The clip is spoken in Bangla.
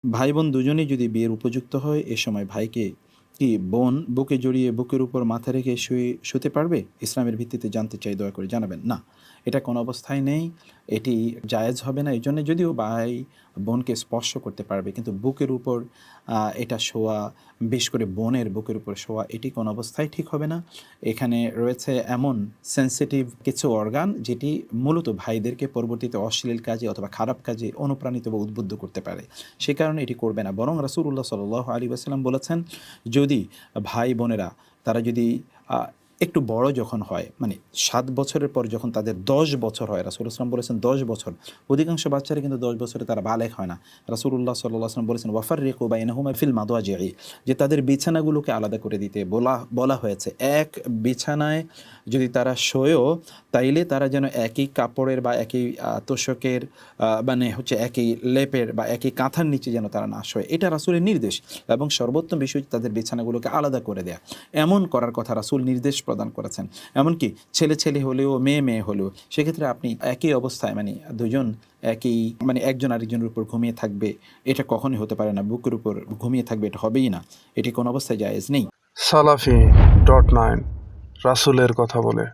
ভাই বোন দুজনেই যদি বিয়ের উপযুক্ত হয়, এ সময় ভাইকে কি বোন বুকে জড়িয়ে বুকের উপর মাথা রেখে শুতে পারবে? ইসলামের ভিত্তিতে জানতে চাই, দয়া করে জানাবেন। না, এটা কোনো অবস্থায় নেই, এটি জায়েজ হবে না। এই জন্য যদিও ভাই বোনকে স্পর্শ করতে পারবে, কিন্তু বুকের উপর এটা শোয়া, বিশেষ করে বোনের বুকের উপর শোয়া, এটি কোনো অবস্থায় ঠিক হবে না। এখানে রয়েছে এমন সেন্সিটিভ কিছু অর্গান যেটি মূলত ভাইদেরকে পরবর্তীতে অশ্লীল কাজে অথবা খারাপ কাজে অনুপ্রাণিত বা উদ্বুদ্ধ করতে পারে। সে কারণে এটি করবে না। বরং রাসূলুল্লাহ সাল্লাল্লাহু আলাইহি ওয়াসাল্লাম বলেছেন, যদি ভাই বোনেরা তারা যদি একটু বড় যখন হয়, মানে ৭ বছরের পর যখন তাদের ১০ বছর হয়, রাসূলুল্লাহ সাল্লাল্লাহু আলাইহি ওয়াসাল্লাম বলেছেন ১০ বছর, অধিকাংশ বাচ্চারা কিন্তু ১০ বছরে তারা বালেগ হয় না। রাসূলুল্লাহ সাল্লাল্লাহু আলাইহি ওয়াসাল্লাম বলেছেন ওয়াফাররিকু বাইনাহুমা ফিল মাদাজি'i, যে তাদের বিছানাগুলোকে আলাদা করে দিতে বলা হয়েছে। এক বিছানায় যদি তারা শোয়ও, তাইলে তারা যেন একই কাপড়ের বা একই তোশকের মানে হচ্ছে একই লেপের বা একই কাঁথার নিচে যেন তারা না শোয়। এটা রাসূলের নির্দেশ, এবং সর্বোত্তম বিষয় তাদের বিছানাগুলোকে আলাদা করে দেয়া। এমন করার কথা রাসূল নির্দেশ প্রদান করেছেন। এমনকি ছেলে ছেলে হলেও মেয়ে মেয়ে হলেও, সেক্ষেত্রে আপনি একই অবস্থায় মানে দুজন একই মানে একজন আরেকজনের উপর ঘুমিয়ে থাকবে, এটা কখনোই হতে পারে না। বুকের উপর ঘুমিয়ে থাকবে, এটা হবেই না। এটি কোনো অবস্থায় জায়েজ নেই। সালাফি.9 রাসূলের কথা বলে।